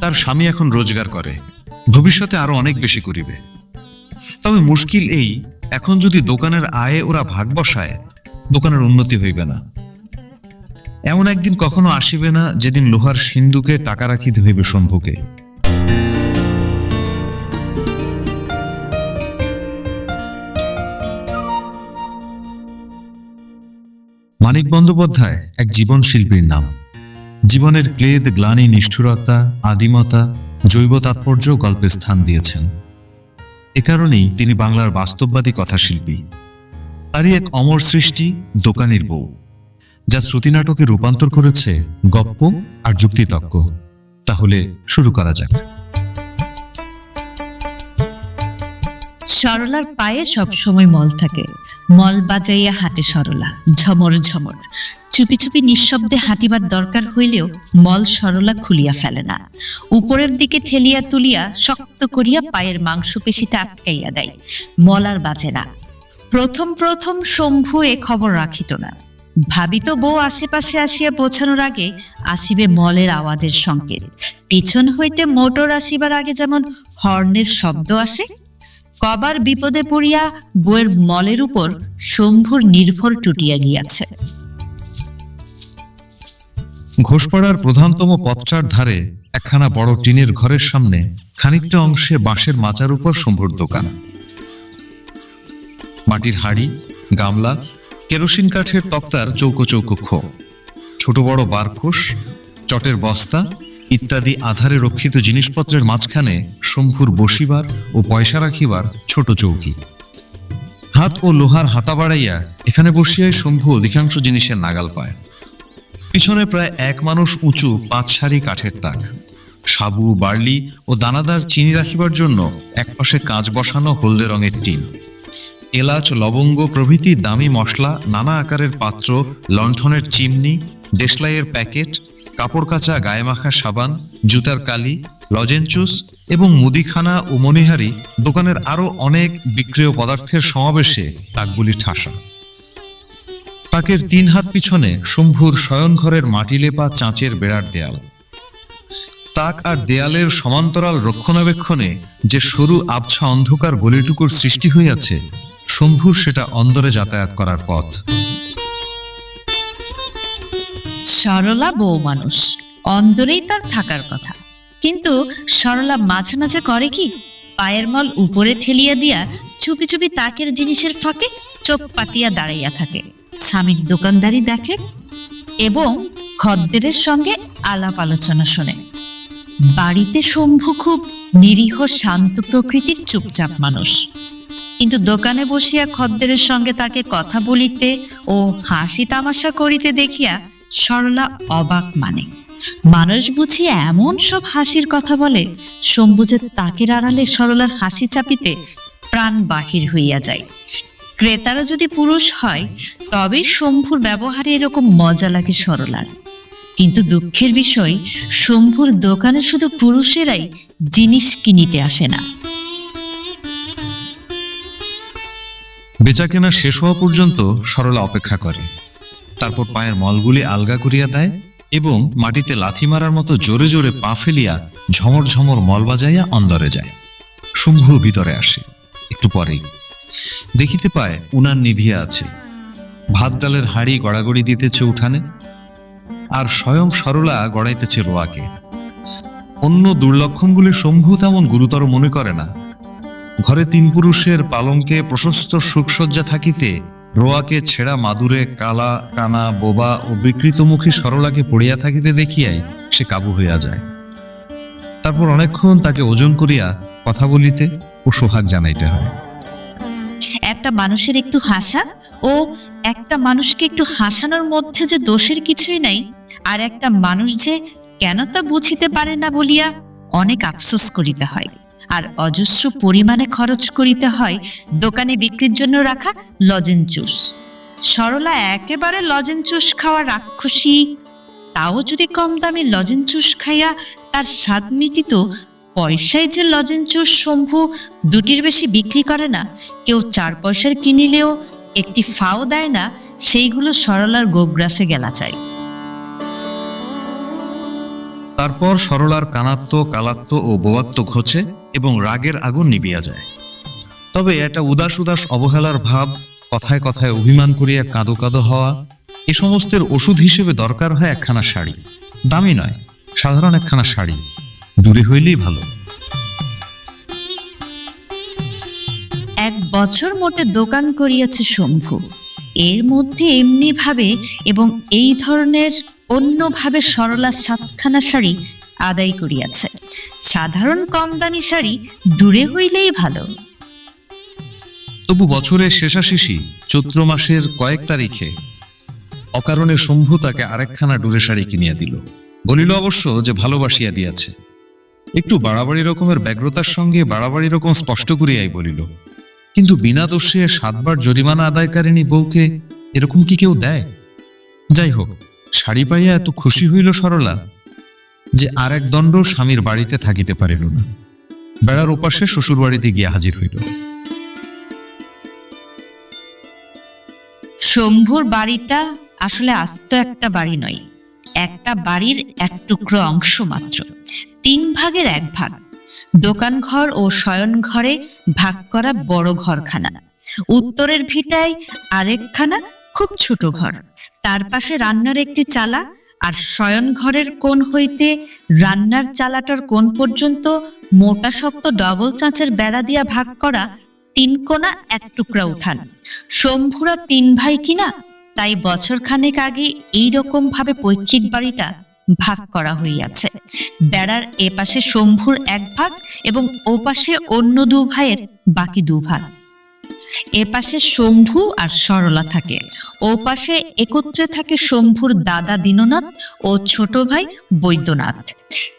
তার স্বামী এখন রোজগার করে, ভবিষ্যতে আরো অনেক বেশি করিবে। তবে মুশকিল এই, এখন যদি দোকানের আয়ে ওরা ভাগ বসায়, দোকানের উন্নতি হইবে না। এমন একদিন কখনো আসিবে না যেদিন লোহার সিন্ধুকে টাকা রাখিতে হইবে শম্ভুকে। মানিক বন্দ্যোপাধ্যায় এক জীবন শিল্পীর নাম। জীবনের ক্লেদ, গ্লানি, নিষ্ঠুরতা, আদিমতা, জৈব তাৎপর্য গল্পে স্থান দিয়েছেন। এ কারণেই তিনি বাংলার বাস্তববাদী কথাশিল্পী। তারই এক অমর সৃষ্টি দোকানির বউ, যা শ্রুতিনাটকে রূপান্তর করেছে গপ্প আর যুক্তিতক্ক। তাহলে শুরু করা যাক। সরলার পায়ে সবসময় মল থাকে। মল বাজাইয়া হাঁটে সরলা, ঝমর ঝমর। চুপি চুপি নিঃশব্দে হাঁটিবার দরকার হইলেও মল সরলা খুলিয়া ফেলে না। উপরের দিকে ঠেলিয়া তুলিয়া শক্ত করিয়া পায়ের মাংসপেশিতে আটকাইয়া দেয়। মল আর বাজে না। প্রথম প্রথম শম্ভু এ খবর রাখিত না। ভাবিত বউ আশেপাশে আসিয়া পৌঁছানোর আগে আসিবে মলের আওয়াজের সংকেত। পিছন হইতে মোটর আসিবার আগে যেমন হর্নের শব্দ আসে, কবার বিপদে পড়িয়া বউয়ের মলের উপর শম্ভুর নির্ভর টুটিয়া গিয়াছে। ঘোষপাড়ার প্রধানতম পথটার ধারে একখানা বড় টিনের ঘরের সামনে খানিকটা অংশে বাঁশের মাচার উপর শম্ভুর দোকান। মাটির হাড়ি, গামলা, কেরোসিন কাঠের তক্তার চৌকো চৌকো খো, ছোট বড় বারকোষ, চটের বস্তা ইত্যাদি আধারে রক্ষিত জিনিসপত্রের মাঝখানে শম্ভুর বসিবার ও পয়সা রাখিবার ছোট চৌকি। হাত ও লোহার হাতা বাড়াইয়া এখানে বসিয়াই শম্ভু অধিকাংশ জিনিসের নাগাল পায়। পিছনে প্রায় এক মানুষ উঁচু 5 সারি কাঠের তাক, সাবু, বার্লি ও দানাদার চিনি রাখিবার জন্য একপাশে কাঁচ বসানো হলদে রঙের টিন, এলাচ, লবঙ্গ প্রভৃতি দামি মশলা, নানা আকারের পাত্র, লণ্ঠনের চিমনি, দেশলাইয়ের প্যাকেট, কাপড় কাচা গায়ে মাখা সাবান, জুতার কালি, লজেনচুস এবং মুদিখানা ও মণিহারি, দোকানের আরো অনেক বিক্রিয় পদার্থের সমাবেশে তাকগুলি ঠাসা। তাকের 3 হাত পিছনে শম্ভুর শয়নঘরের মাটি লেপা চাঁচের বেড়ার দেয়াল। তাক আর দেয়ালের সমান্তরাল রক্ষণাবেক্ষণে যে সরু আবছা অন্ধকার গলিটুকুর সৃষ্টি হইয়াছে, শম্ভুর সেটা অন্দরে যাতায়াত করার পথ। সরলা বউ মানুষ, অন্দরেই তার থাকার কথা। কিন্তু সরলা মাঝে মাঝে করে কি, পায়ের মল উপরে ঠেলিয়া দিয়া চুপি চুপি তাকের জিনিসের ফাঁকে চোখ পাতিয়া দাঁড়াইয়া থাকে। স্বামীর দোকানদারি দেখে এবং খদ্দেরের সঙ্গে আলাপ আলোচনা শোনে। বাড়িতে শম্ভু খুব নিরীহ শান্ত প্রকৃতির চুপচাপ মানুষ, কিন্তু দোকানে বসিয়া খদ্দেরের সঙ্গে তাকে কথা বলিতে ও হাসি তামাশা করিতে দেখিয়া সরলা অবাক। মানুষ বুঝি এমন সব হাসির কথা বলে, শম্ভু যে তাকের আড়ালে সরলার হাসি চাপিতে প্রাণ বাহির হইয়া যায়। ক্রেতারা যদি পুরুষ হয় তবে শম্ভুর ব্যবহারে এরকম মজা লাগে সরলার। কিন্তু দুঃখের বিষয়, শম্ভুর দোকানে শুধু পুরুষেরাই জিনিস কিনিতে আসে না। বেচাকেনা শেষ হওয়া পর্যন্ত সরলা অপেক্ষা করে, তারপর পায়ের মলগুলি আলগা করিয়া দেয় এবং মাটিতে লাথি মারার মতো জোরে জোরে পা ফেলিয়া ঝমর ঝমর মল বাজাইয়া অন্দরে যায়। শম্ভু ভিতরে আসে। একটু পরেই দেখিতে পায় উনান নিভিয়া আছে, ভাত ডালের হাঁড়ি গড়াগড়ি দিতেছে উঠানে, আর স্বয়ং সরলা গড়াইতেছে রোয়াকে। অন্য দুর্লক্ষণগুলি শম্ভু তেমন গুরুতর মনে করে না। ঘরে 3 পুরুষের পালঙ্কে প্রশস্ত সুখসজ্জা থাকিতে রোয়াকে ছেঁড়া মাদুরে কালা কানা বোবা ও বিকৃতমুখী সরলাকে পড়িয়া থাকিতে দেখিয়াই সে কাবু হইয়া যায়। তারপর অনেকক্ষণ তাকে ওজন করিয়া কথা বলিতে ও সোহাগ জানাইতে হয়। একটা মানুষের একটু হাসা ও একটা মানুষকে একটু হাসানোর মধ্যে যে দোষের কিছুই নাই, আর একটা মানুষ যে কেন তা বুঝিতে পারে না বলিয়া অনেক আফসোস করিতে হয়, আর অজস্র পরিমাণে খরচ করিতে হয় দোকানে বিক্রির জন্য রাখা লজেনচুস। সরলা একেবারে লজেনচুস খাওয়া রাক্ষসী। তাও যদি কম দামি লজেনচুস খাইয়া তার স্বাদ মিটিত, পয়সায় যে লজেনচুস শম্ভু 2টির বেশি বিক্রি করে না, কেউ 4 পয়সার কিনিলেও একটি ফাও দেয় না, সেইগুলো সরলার গোগ্রাসে গেলা চাই। তারপর সরলার কানাত্ম, কালাত্ম ও বোয়াত্ম ঘোচে এবং রাগের আগুন নিবিয়া যায়। তবে একটা উদাস উদাস অবহেলার ভাব, কথায় কথায় অভিমান করিয়া কাঁদো কাঁদো হওয়া, এ সমস্তের ওষুধ হিসেবে দরকার হয় একখানা শাড়ি। দামি নয়, সাধারণ একখানা শাড়ি, দূরে হইলেই ভালো। 1 বছর মোটে দোকান করিয়াছে শম্ভু। এর মধ্যে এমনি ভাবে এবং এই ধরনের অন্যভাবে সরলা 7খানা শাড়ি আদায় করিয়াছে। সাধারণ কম দামি শাড়ি দূরে হইলেই ভালো। তবু বছরের শেষাশেষি চৈত্র মাসের কয়েক তারিখে অকারণে শম্ভু তাকে আরেকখানা ডুরে শাড়ি কিনিয়া দিল। বলিল অবশ্য যে ভালোবাসিয়া দিয়াছে। একটু বাড়াবাড়ি রকমের ব্যগ্রতার সঙ্গে বাড়াবাড়ি রকম স্পষ্ট করিয়াই বলিল, কিন্তু বিনা দোষে 7 বার জরিমানা আদায়কারিণী বউকে এরকম কি কেউ দেয়? যাই হোক, শাড়ি পাইয়া এত খুশি হইল সরলা যে আর এক দণ্ড স্বামীর বাড়িতে থাকিতে পারিল না। বেড়ার ওপাশে শ্বশুর বাড়িতে গিয়া হাজির হইল। শম্ভুর বাড়িটা আসলে আস্ত একটা বাড়ি নয়, একটা বাড়ির এক টুকরো অংশ মাত্র। 3 ভাগের 1 ভাগ। দোকান ঘর ও শয়ন ঘরে ভাগ করা বড় ঘরখানা। উত্তরের ভিটায় আরেকখানা খুব ছোট ঘর, তার পাশে রান্নার একটি চালা, আর শয়ন ঘরের কোণ হইতে রান্নার চালাটার কোণ পর্যন্ত মোটা শক্ত ডবল চাঁচের বেড়া দিয়া ভাগ করা 3 কোণা 1 টুকরা উঠান। শম্ভুরা 3 ভাই কিনা, তাই বছরখানেক আগে এইরকম ভাবে পৈতৃক বাড়িটা ভাগ করা হইয়াছে। বেড়ার এপাশে শম্ভুর 1 ভাগ এবং ওপাশে অন্য 2 ভাইয়ের বাকি 2 ভাগ। এপাশে শম্ভু আর সরলা থাকে, ওপাশে একত্রে থাকে শম্ভুর দাদা দীননাথ ও ছোট ভাই বৈদ্যনাথ,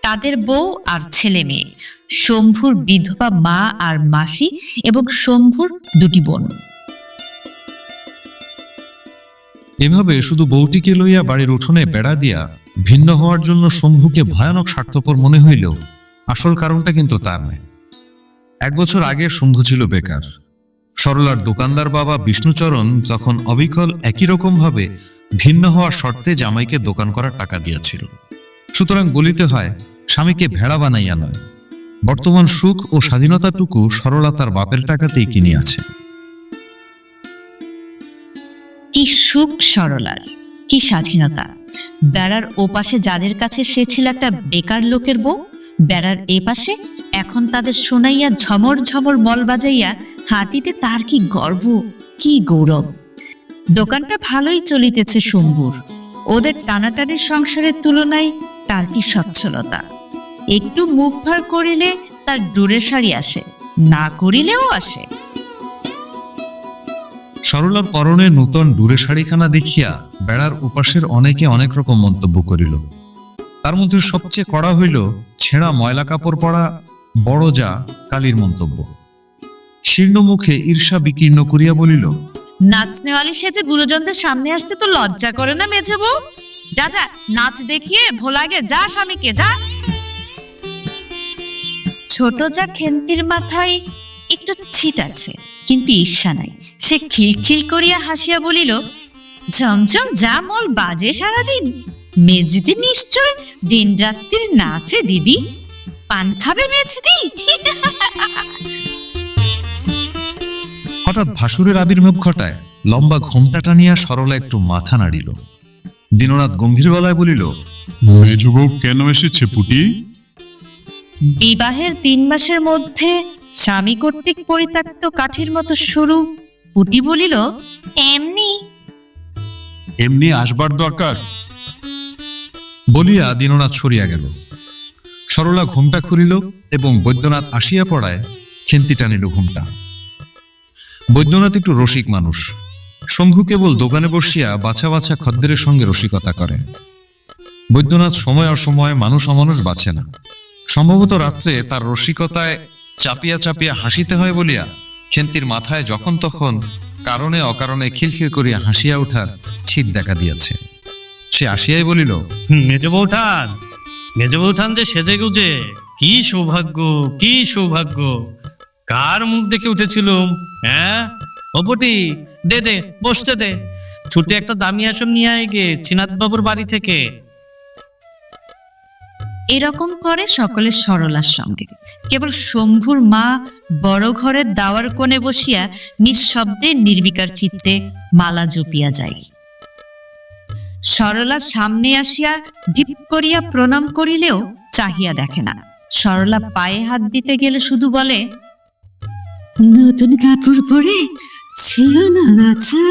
তাদের বউ আর ছেলে মেয়ে, শম্ভুর বিধবা মা আর মাসি এবং শম্ভুর 2টি বোন। এভাবে শুধু বউটিকে লইয়া বাড়ির উঠোনে বেড়া দিয়া ভিন্ন হওয়ার জন্য শম্ভুকে ভয়ানক স্বার্থপর মনে হইলেও আসল কারণটা কিন্তু তার নয়। 1 বছর আগে শম্ভু ছিল বেকার। সরলার দোকানদার বাবা বিষ্ণুচরণ তখন অবিকল একই রকম ভাবে ভিন্ন হওয়ার শর্তে জামাইকে দোকান করার টাকা দিয়াছিল। সুতরাং বলিতে হয়, স্বামীকে ভেড়া বানাইয়া নয়, বর্তমান সুখ ও স্বাধীনতাটুকু সরলা তার বাপের টাকাতেই কিনিয়াছে। কি সুখ সরলার, কি স্বাধীনতা! বেড়ার ওপাশে যাদের কাছে সে ছিল একটা বেকার লোকের বউ, বেড়ার এপাশে এখন তাদের শোনাইয়া ঝমর ঝমর মল বাজাইয়া হাতিতে তার কি গর্ব, কি গৌরব! দোকানটা ভালোই চলিতেছে শম্ভুর। ওদের টানাটানির সংসারের তুলনায় তার কি সচ্ছলতা! একটু মুখ ভার করিলে তার ডুরে শাড়ি আসে, না করিলেও আসে। সরলার পরনে নূতন ডুরে শাড়িখানা দেখিয়া বেড়ার উপাসের অনেকে অনেক রকম মন্তব্য করিল। তার মধ্যে সবচেয়ে কড়া হইল ছেঁড়া ময়লা কাপড় পরা বড় যা কালীর মন্তব্য। শীর্ণ মুখে ঈর্ষা বিকীর্ণ করিয়া বলিল, নাচনেওয়ালি সেজে গুরুজনদের সামনে আসতে তো লজ্জা করে না মেঝে বউ? যা যা, নাচ দেখিয়ে ভোলাগে যা স্বামীকে, যা। ছোট যা খেন্তির মাথায় একটু ছিট আছে, কিন্তু ঈর্ষা নাই। সে খিলখিল করিয়া হাসিয়া বলিল, ঝমঝম যা মল বাজে সারাদিন, মেজদি নিশ্চয় দিন রাত্রির নাচে দিদি, পান খাবে মেজদি? হঠাৎ ভাসুরের আবির্ভাব ঘটায় লম্বা ঘোমটা টানিয়া সরলা একটু মাথা নাড়িল। দীননাথ গম্ভীর গলায় বলিল, মেজবউ কেন এসেছে পুটি? বিবাহের 3 মাসের মধ্যে স্বামী কর্তৃক পরিত্যক্ত কাঠির মতো সরু পুটি বলিল, এমনি। এমনি আসবার দরকার? বলিয়া দীননাথ সরিয়া গেল। সরলা ঘুমটা খুলিল এবং বৈদ্যনাথ আসিয়া পড়ায় খেন্তি টানিল ঘুমটা। বৈদ্যনাথ একটু রসিক মানুষ। শম্ভু কেবল দোকানে বসিয়া বাছা বাছা খদ্দেরের সঙ্গে রসিকতা করে। বৈদ্যনাথ সময় অসময় মানুষ অমানুষ বাছে না। সম্ভবত রাত্রে তার রসিকতায় চাপিয়া চাপিয়া হাসিতে হয় বলিয়া খেন্তির মাথায় যখন তখন কারণে অকারণে খিলখিল করিয়া হাসিয়া ওঠার ছিট দেখা দিয়াছে। সে আসিয়াই বলিল, মেজবৌঠান যে সেজে গুজে, কি সৌভাগ্য, কি সৌভাগ্য! কার মুখ দেখে উঠেছিলুম? হ্যাঁ অপটি, দে দে বসতে দে, ছুটে একটা দামি আসন নিয়ে আয় গে ছিনাথ বাবুর বাড়ি থেকে। এরকম করে সকলে সরলার সঙ্গে। কেবল শম্ভুর মা বড় ঘরের দাওয়ার কোণে বসিয়া নিঃশব্দে নির্বিকার চিত্তে মালা জপিয়া যায়। সরলা সামনে আসিয়া ঢিপ করিয়া প্রণাম করিলেও চাহিয়া দেখে না। সরলা পায়ে হাত দিতে গেলে শুধু বলে, নতুন কাপড় পরে ছিল না বাছা?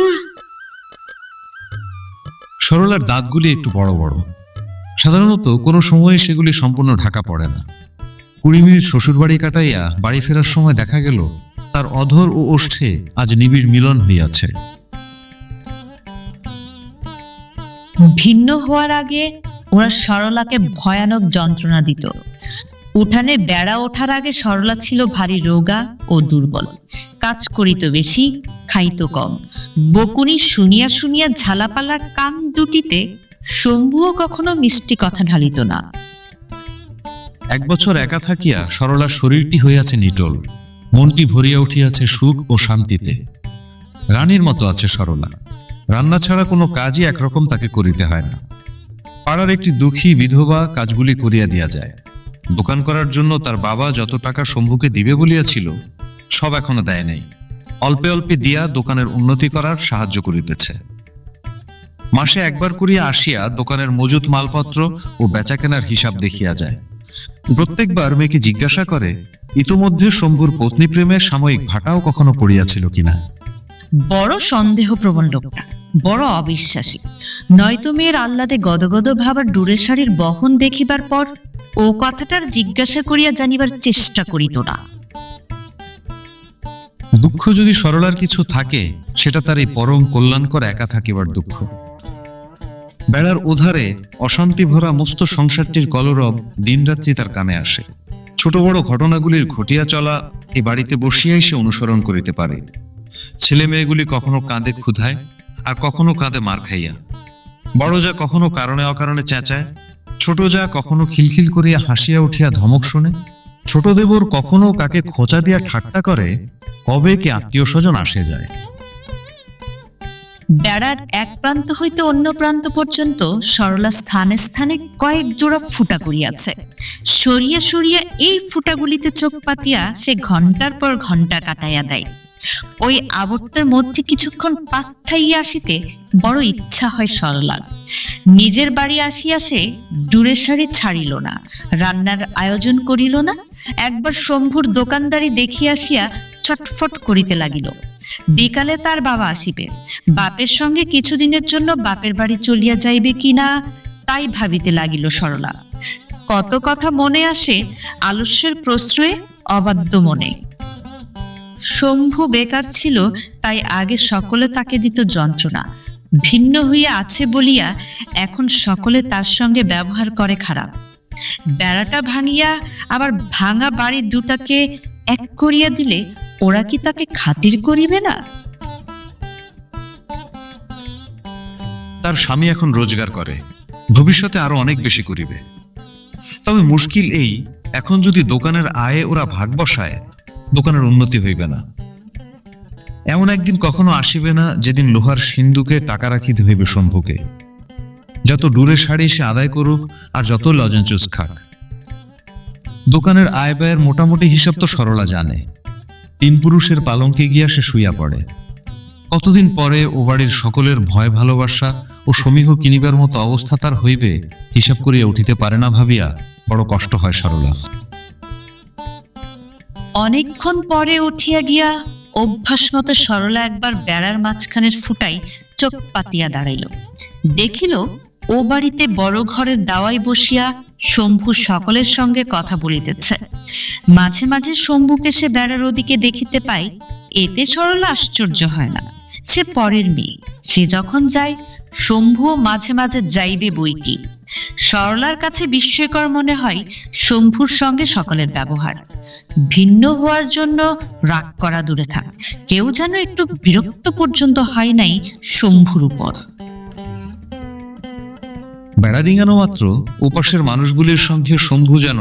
সরলার দাঁতগুলি একটু বড় বড়। সাধারণত কোনো সময়ে সেগুলি সম্পূর্ণ ঢাকা পড়ে না। 20 মিনিট শ্বশুরবাড়ি কাটাইয়া বাড়ি ফেরার সময় দেখা গেল তার অধর ও ওষ্ঠে আজ নিবিড় মিলন হইয়াছে। ভিন্ন হওয়ার আগে ওরা সরলাকে ভয়ানক যন্ত্রণা দিত। উঠানে বেড়া ওঠার আগে সরলা ছিল ভারী রোগা ও দুর্বল। কাজ করিত বেশি, খাইত কম। বকুনি শুনিয়া শুনিয়া ঝালাপালা কান দুটিতে শম্ভুও কখনো মিষ্টি কথা ঢালিত না। 1 বছর একা থাকিয়া সরলার শরীরটি হইয়াছে নিটোল, মনটি ভরিয়া উঠিয়াছে সুখ ও শান্তিতে। রানীর মতো আছে সরলা। রান্না ছাড়া কোনো কাজই একরকম তাকে করিতে হয় না। পাড়ার একটি দুঃখী বিধবা কাজগুলি করিয়া দিয়া যায়। দোকান করার জন্য তার বাবা যত টাকা শম্ভুকে দিবে বলিয়াছিল সব এখনো দেয় নাই। অল্পে অল্পে দিয়া দোকানের উন্নতি করার সাহায্য করিতেছে। মাসে একবার করিয়া আসিয়া দোকানের মজুত মালপত্র ও বেচাকেনার হিসাব দেখিয়া যায়। প্রত্যেকবার মেয়েকে জিজ্ঞাসা করে ইতোমধ্যে শম্ভুর পত্নী প্রেমে সাময়িক ভাটাও কখনো পড়িয়াছিল কিনা। বড় সন্দেহপ্রবণ লোকটা, বড় অবিশ্বাসী। নয়তো মেয়ের আহ্লাদে গদগদ ভাবার ডুরের শাড়ির বহন দেখিবার পর ও কথাটার জিজ্ঞাসা করিয়া জানিবার চেষ্টা করিত না। দুঃখ যদি সরলার কিছু থাকে সেটা তার এই পরম কল্যাণকর একা থাকিবার দুঃখ। বেড়ার ওধারে অশান্তি ভরা মস্ত সংসারটির কলরব দিনরাত্রি তার কানে আসে। ছোট বড় ঘটনাগুলির ঘটিয়া চলা এই বাড়িতে বসিয়াই সে অনুসরণ করিতে পারে। ছেলে মেয়েগুলি কখনো কাঁদে ক্ষুধায়, আর কখনো কাঁদে মার খাইয়া। বড় যা কখনো কারণে অকারণে চেঁচায়, ছোট যা কখনো খিলখিল করিয়া হাসিয়া উঠিয়া ধমক শুনে, ছোট দেবর কখনো কাকে খোঁচা দিয়া ঠাট্টা করে, কবে কি আত্মীয় স্বজন আসে যায়। বেড়ার এক প্রান্ত হইতে অন্য প্রান্ত পর্যন্ত সরলা স্থানে স্থানে কয়েক জোড়া ফুটা করিয়াছে। সরিয়া সরিয়া এই ফুটাগুলিতে চোখ পাতিয়া সে ঘন্টার পর ঘন্টা কাটাইয়া দেয়। ওই আবর্তের মধ্যে কিছুক্ষণ পাক খাইয়া আসিতে বড় ইচ্ছা হয় সরলার। নিজের বাড়ি আসিয়া সে ডুরের শাড়ি ছাড়িল না, রান্নার আয়োজন করিল না। একবার শম্ভুর দোকানদারি দেখিয়া আসিয়া ছটফট করিতে লাগিল। বিকালে তার বাবা আসিবে, বাপের সঙ্গে কিছুদিনের জন্য বাপের বাড়ি চলিয়া যাইবে কিনা তাই ভাবিতে লাগিল সরলা। কত কথা মনে আসে আলস্যের প্রশ্রয়ে, অবাধ্য মনে। শম্ভু বেকার ছিল তাই আগে সকলে তাকে দিত যন্ত্রণা। ভিন্ন হইয়া আছে বলিয়া এখন সকলে তার সঙ্গে ব্যবহার করে খারাপ। বেড়াটা ভাঙিয়া আবার ভাঙা বাড়ি দুটাকে এক করিয়া দিলে ওরা কি তাকে খাতির করিবে না? তার স্বামী এখন রোজগার করে, ভবিষ্যতে আরো অনেক বেশি করিবে। তবে মুশকিল এই, এখন যদি দোকানের আয়ে ওরা ভাগ বসায়, দোকানের উন্নতি হইবে না। এমন একদিন কখনো আসিবে না যেদিন লোহার সিন্ধুকে টাকা রাখিতে হইবে শম্ভুকে। যত দূরে শাড়ি সে আদায় করুক আর যত লজেন্সুস খাক, দোকানের আয় ব্যয়ের মোটামুটি হিসাব তো সরলা জানে। 3 পুরুষের পালঙ্কে গিয়া সে শুইয়া পড়ে। কতদিন পরে ও বাড়ির সকলের ভয় ভালোবাসা ও সমীহ কিনিবার মতো অবস্থা তার হইবে হিসাব করিয়া উঠিতে পারে না ভাবিয়া বড় কষ্ট হয় সরলা। অনেকক্ষণ পরে উঠিয়া গিয়া অভ্যাস মতো সরলা একবার বেড়ার মাঝখানের ফুটাই চোখ পাতিয়া দাঁড়াইল। দেখিল ও বাড়িতে বড় ঘরের দাওয়ায় বসিয়া শম্ভু সকলের সঙ্গে কথা বলিতেছে। মাঝে মাঝে শম্ভুকে সে বেড়ার ওদিকে দেখিতে পায়। এতে সরলা আশ্চর্য হয় না, সে পরের মেয়ে। সে যখন যায় শম্ভুও মাঝে মাঝে যাইবে বইকি। সরলার কাছে বিস্ময়কর মনে হয় শম্ভুর সঙ্গে সকলের ব্যবহার। ভিন্ন হওয়ার জন্য রাগ করা দূরে থাক, কেউ যেন একটু বিরক্ত পর্যন্ত হয় নাই শম্ভুর উপর। বেড়া ডিঙানো মাত্র ওপাশের মানুষগুলির সঙ্গে শম্ভু যেন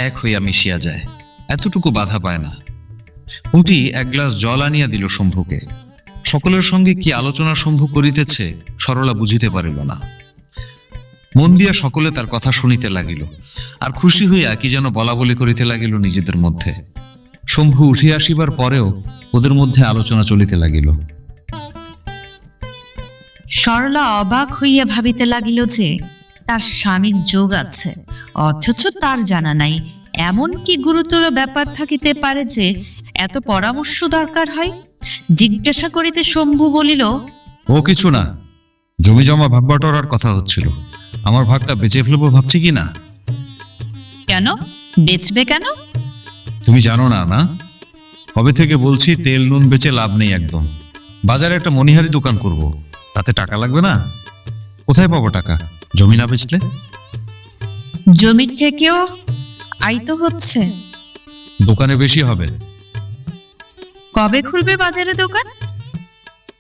এক হইয়া মিশিয়া যায়, এতটুকু বাধা পায় না। উটি 1 গ্লাস জল আনিয়া দিল শম্ভুকে। সকলের সঙ্গে কি আলোচনা শম্ভু করিতেছে সরলা বুঝিতে পারিল না। মন দিয়া সকলে তার কথা শুনিতে লাগিল, আর খুশি হইয়া কি যেন বলা বলি করিতে লাগিল নিজেদের মধ্যে। শম্ভু উঠিয়া আসিবার পরেও ওদের মধ্যে আলোচনা চলিতে লাগিল। সরলা অবাক হইয়া ভাবিতে লাগিল যে তার স্বামীর যোগ আছে, অথচ তার জানা নাই এমন কি গুরুতর ব্যাপার থাকিতে পারে যে এত পরামর্শ দরকার হয়। জিজ্ঞাসা করিতে শম্ভু বলিল, ও কিছু না, জমি জমা ভাগ বাটোয়ারার কথা হচ্ছিল। আমার ভাগটা বেচে ফেলবো ভাবছি কি না। কেন বেচবে কেন? তুমি জানো না? না, কবে থেকে বলছি তেল নুন বেচে লাভ নেই একদম। বাজারে একটা মনিহারি দোকান করব, তাতে টাকা লাগবে না? কোথায় পাবো টাকা জমি না বেচলে? জমির থেকেও আয় তো হচ্ছে। দোকানে বেশি হবে। কবে খুলবে বাজারে দোকান?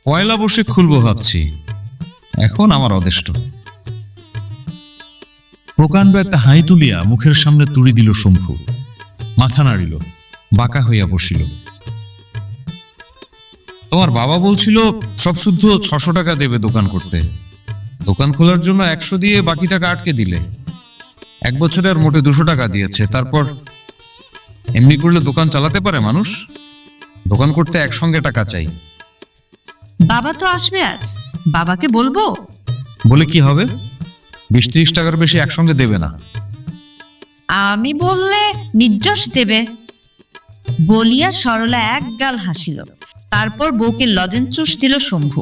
পয়লা বসে খুলবো ভাবছি, এখন আমার অদেষ্ট। প্রকাণ্ড একটা হাই তুলিয়া মুখের সামনে তুড়ি দিল শম্ভু, মাথা নাড়িল, বাঁকা হইয়া বসিল। তোমার বাবা বলছিল সব শুদ্ধ 600 টাকা দেবে দোকান করতে। দোকান খোলার জন্য 100 দিয়ে বাকি টাকা আটকে দিলে। 1 বছরে আর মোটে 200 টাকা দিয়েছে। তারপর এমনি করলে দোকান চালাতে পারে মানুষ? দোকান করতে একসঙ্গে টাকা চাই। বাবা তো আসবে আজ, বাবাকে বলবো? বলে কি হবে? 20-30 টাকার বেশি একসঙ্গে দেবে না। আমি বললে নির্যশ দেবে। বলিয়া সরলা এক গাল হাসিল, তারপর বউকে লজেন চুষ দিল শম্ভু।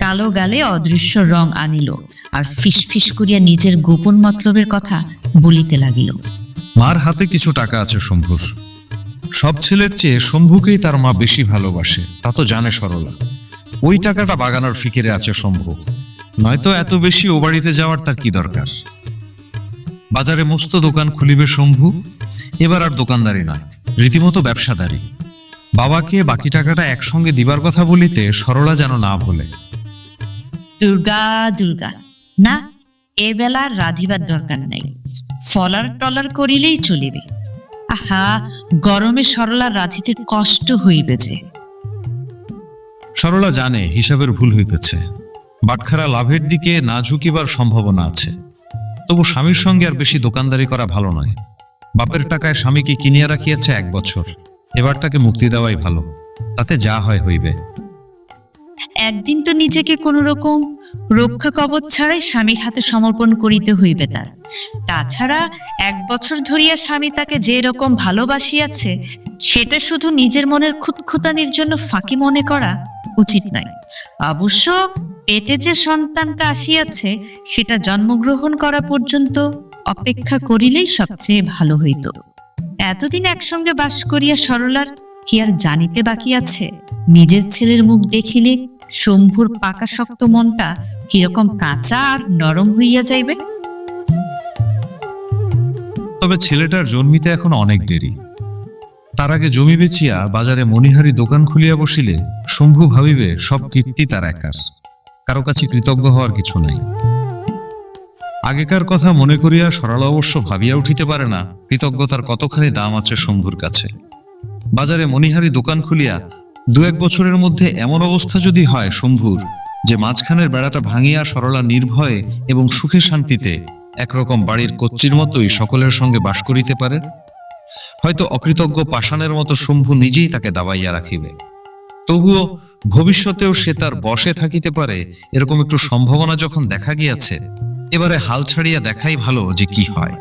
কালো গালে অদৃশ্য রং আনিল, আর ফিস ফিস করিয়া নিজের গোপন মতলবের কথা বলিতে লাগিল। মার হাতে কিছু টাকা আছে শম্ভুর। সব ছেলের চেয়ে শম্ভুকেই তার মা বেশি ভালোবাসে, তা তো জানে সরলা। ওই টাকাটা বাগানোর ফিকিরে আছে শম্ভু, নয়তো এত বেশি ও বাড়িতে যাওয়ার তার কি দরকার। বাজারে মস্ত দোকান খুলিবে শম্ভু। এবার আর দোকানদারি নয়, রীতিমতো ব্যবসাদারি। বাবাকে বাকি টাকাটা একসঙ্গে দিবার কথা বলিতে সরলা যেন না ভোলে। দুর্গা দুর্গা, না, এ বেলা আর রাধিবার দরকার নাই। ফলার টলার করিলেই চলিবে। আহা, গরমে সরলা রাধিতে কষ্ট হইবে যে। সরলা জানে হিসাবের ভুল হইতেছে, বাটখারা লাভের দিকে না ঝুঁকিবার সম্ভাবনা আছে। তবু স্বামীর সঙ্গে আর বেশি দোকানদারি করা ভালো নয়। বাপের টাকায় স্বামীকে কিনিয়া রাখিয়াছে 1 বছর, এবার তাকে মুক্তি দেওয়াই ভালো। তাতে যা হয় হইবে। একদিন তো নিজেকে কোন রকম রক্ষা কবচ ছাড়াই স্বামীর হাতে সমর্পণ করিতে হইবে তার। তাছাড়া 1 বছর ধরিয়া স্বামী তাকে যে রকম ভালোবাসিয়াছে, সেটা শুধু নিজের মনের খুঁতখুঁতানির জন্য ফাঁকি মনে করা উচিত নয়। অবশ্য পেটে যে সন্তানটা আসিয়াছে, সেটা জন্মগ্রহণ করা পর্যন্ত অপেক্ষা করিলেই সবচেয়ে ভালো হইত। এতদিন একসঙ্গে বাস করিয়া সরলার কি আর জানিতে বাকি আছে, নিজের ছেলের মুখ দেখিলে শম্ভুর পাকা শক্ত মনটা কিরকম কাঁচা আর নরম হইয়া যাইবে। তবে ছেলেটার জন্মিতে এখন অনেক দেরি। তার আগে জমি বেচিয়া বাজারে মনিহারি দোকান খুলিয়া বসিলে শম্ভু ভাবিবে সব কীর্তি তার একার, কারো কাছে কৃতজ্ঞ হওয়ার কিছু নাই। আগেকার কথা মনে করিয়া সরলা অবশ্য ভাবিয়া উঠিতে পারে না কৃতজ্ঞতার কতখানি দাম আছে শম্ভুর কাছে। বাজারে মনিহারি দোকান খুলিয়া 2-1 বছরের মধ্যে এমন অবস্থা যদি হয় শম্ভুর যে মাঝখানের বেড়াটা ভাঙিয়া সরলা নির্ভয়ে এবং সুখে শান্তিতে একরকম বাড়ির কচ্চির মতোই সকলের সঙ্গে বাস করিতে পারে, হয়তো অকৃতজ্ঞ পাষাণের মতো শম্ভু নিজেই তাকে দাবাইয়া রাখিবে। তবুও ভবিষ্যতেও সে তার বশে থাকিতে পারে, এরকম একটু সম্ভাবনা যখন দেখা গিয়াছে, এবারে হাল ছাড়িয়া দেখাই ভালো যে কি হয়।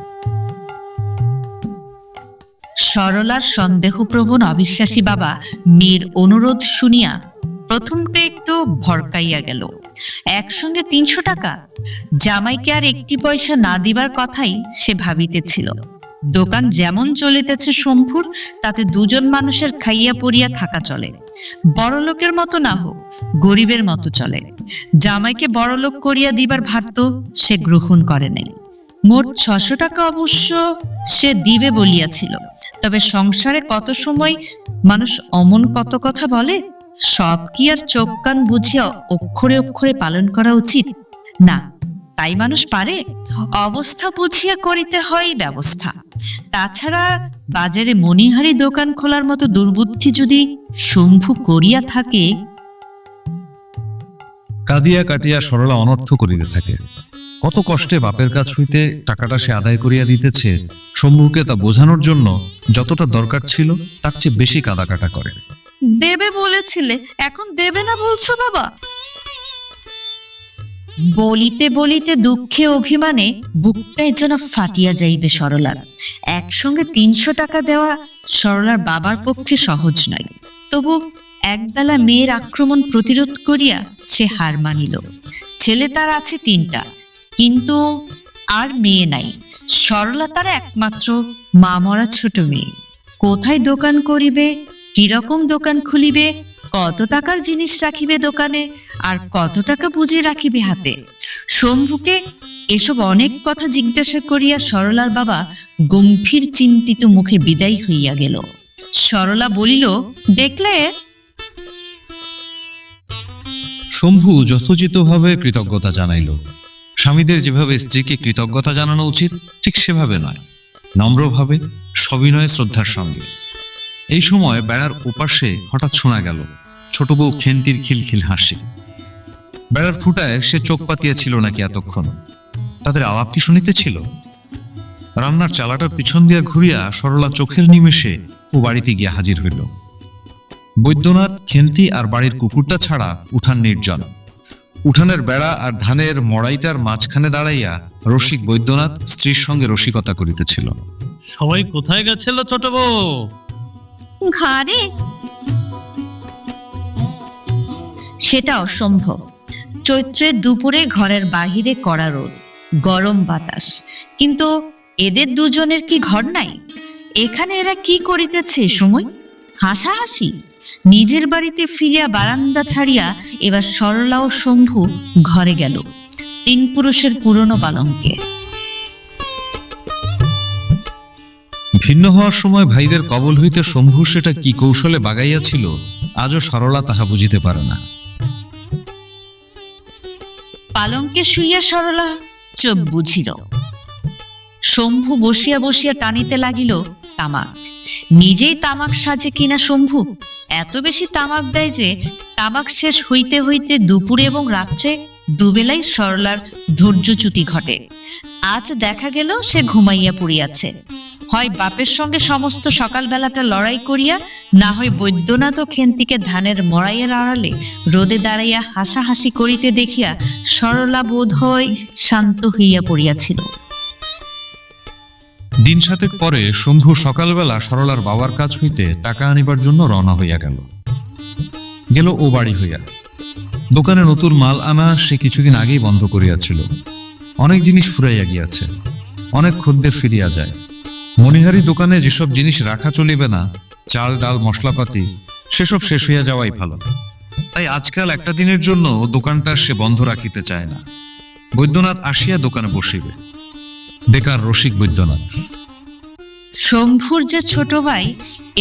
সরলার সন্দেহপ্রবণ অবিশ্বাসী বাবা মেয়ের অনুরোধ শুনিয়া প্রথমটা একটু ভরকাইয়া গেল। একসঙ্গে 300 টাকা, জামাইকে আর 1 পয়সা না দিবার কথাই সে ভাবিতেছিল। দোকান যেমন চলিতেছে শম্ভুর, তাতে 2জন মানুষের খাইয়া পড়িয়া থাকা চলে। বড়লোকের মতো না হোক, গরিবের মতো চলে। জামাইকে বড়লোক করিয়া দিবার ভার তো সে গ্রহণ করে নাই। মোট 600 টাকা অবশ্য সে দিবে বলিয়াছিল। তবে সংসারে কত সময় মানুষ অমন কত কথা বলে, সব কি আর চোখ কান বুঝিয়া অক্ষরে অক্ষরে পালন করা উচিত? না, তাই মানুষ পারে? অবস্থা বুঝিয়া করিতে হয় ব্যবস্থা। তাছাড়া বাজারে মনিহারি দোকান খোলার মতো দুর্বুদ্ধি যদি শম্ভু করিয়া থাকে। কাঁদিয়া কাটিয়া সরলা অনর্থ করিতে থাকে। কত কষ্টে বাপের কাছ হইতে টাকাটা সে আদায় করিয়া দিতেছে, শম্ভুকে তা বোঝানোর জন্য যতটা দরকার ছিল তার চেয়ে বেশি কাদাকাটা করে। দেবে বলেছিলে, এখন দেবে না বলছো বাবা? বলিতে বলিতে দুঃখে অভিমানে বুকটাই যেন ফাটিয়া যাইবে সরলার। একসঙ্গে 300 টাকা দেওয়া সরলার বাবার পক্ষে সহজ নয়। তবু একবেলা মেয়ের আক্রমণ প্রতিরোধ করিয়া সে হার মানিল। ছেলে তার আছে 3টা, কিন্তু আর মেয়ে নাই। সরলা তার একমাত্র মা মরা ছোট মেয়ে। কোথায় দোকান করিবে, কিরকম দোকান খুলিবে, কত টাকার জিনিস রাখিবে দোকানে, আর কত টাকা বুঝে রাখিবে হাতে, শম্ভুকে এসব অনেক কথা জিজ্ঞাসা করিয়া সরলার বাবা গম্ভীর চিন্তিত মুখে বিদায় হইয়া গেল। সরলা বলিল, দেখলে? শম্ভু যথোচিতভাবে কৃতজ্ঞতা জানাইল। স্বামীদের যেভাবে স্ত্রীকে কৃতজ্ঞতা জানানো উচিত ঠিক সেভাবে নয়, নম্রভাবে, সবিনয়ে, শ্রদ্ধার সঙ্গে। এই সময় বেড়ার ওপাশে হঠাৎ শোনা গেল ছোট বউ খেন্তির খিলখিল হাসি। বেড়ার ফুটায় সে চোখ পাতিয়াছিল নাকি এতক্ষণ? তাদের আলাপ কি শুনিতেছিল? রান্নার চালাটার পিছন দিয়া ঘুরিয়া সরলা চোখের নিমেষে ও বাড়িতে গিয়া হাজির হইল। বৈদ্যনাথ, খেন্তি আর বাড়ির কুকুরটা ছাড়া উঠান নির্জন। উঠানের বেড়া আর ধানের মড়াইটার মাঝখানে দাঁড়াইয়া রসিক বৈদ্যনাথ স্ত্রীর সঙ্গে রসিকতা করিতেছিল। সবাই কোথায় গেছিল ছোট বউ? ঘরে। সেটা অসম্ভব। চৈত্রের দুপুরে ঘরের বাহিরে কড়া রোদ, গরম বাতাস, কিন্তু এদের দুজনের কি ঘর নাই? এখানে এরা কি করিতেছে এ সময়? হাসাহাসি। নিজের বাড়িতে ফিরিয়া বারান্দা ছাড়িয়া এবার সরলা ও শম্ভু ঘরে গেল, 3 পুরুষের পুরনো পালঙ্কে। ভিন্ন হওয়ার সময় ভাইদের কবল হইতে শম্ভু সেটা কি কৌশলে বাগাইয়াছিল আজও সরলা তাহা বুঝিতে পারে না। পালঙ্কে শুইয়া সরলা চোখ বুঝিল। শম্ভু বসিয়া বসিয়া টানিতে লাগিল তামাক। নিজেই তামাক সাজে কিনা শম্ভু। এত বেশি তামাক দেয় যে তামাক শেষ হইতে হইতে দুপুরে এবং রাত্রে দুবেলাই সরলার ধৈর্যচ্যুতি ঘটে। আজ দেখা গেল সে ঘুমাইয়া পড়িয়াছে। হয় বাপের সঙ্গে সমস্ত সকালবেলাটা লড়াই করিয়া, না হয় বৈদ্যনাথ ও খেন্তিকে ধানের মড়াইয়ের আড়ালে রোদে দাঁড়াইয়া হাসাহাসি করিতে দেখিয়া সরলা বোধ হয় শান্ত হইয়া পড়িয়াছিল। দিন 7 পরে শম্ভু সকালবেলা সরলার বাবার কাছ হইতে টাকা আনিবার জন্য রওনা হইয়া গেল ও বাড়ি হইয়া। দোকানে নতুন মাল আনা সে কিছুদিন আগেই বন্ধ করিয়াছিল। অনেক জিনিস ফুরাইয়া গিয়াছে, অনেক খদ্দের ফিরিয়া যায়। মণিহারি দোকানে যেসব জিনিস রাখা চলিবে না, চাল ডাল মশলাপাতি, সেসব শেষ হইয়া যাওয়াই ভালো। তাই আজকাল একটা দিনের জন্য দোকানটা সে বন্ধ রাখিতে চায় না। বৈদ্যনাথ আসিয়া দোকানে বসিবে। বেকার রসিক বৈদ্যনাথ। শম্ভুর যে ছোট ভাই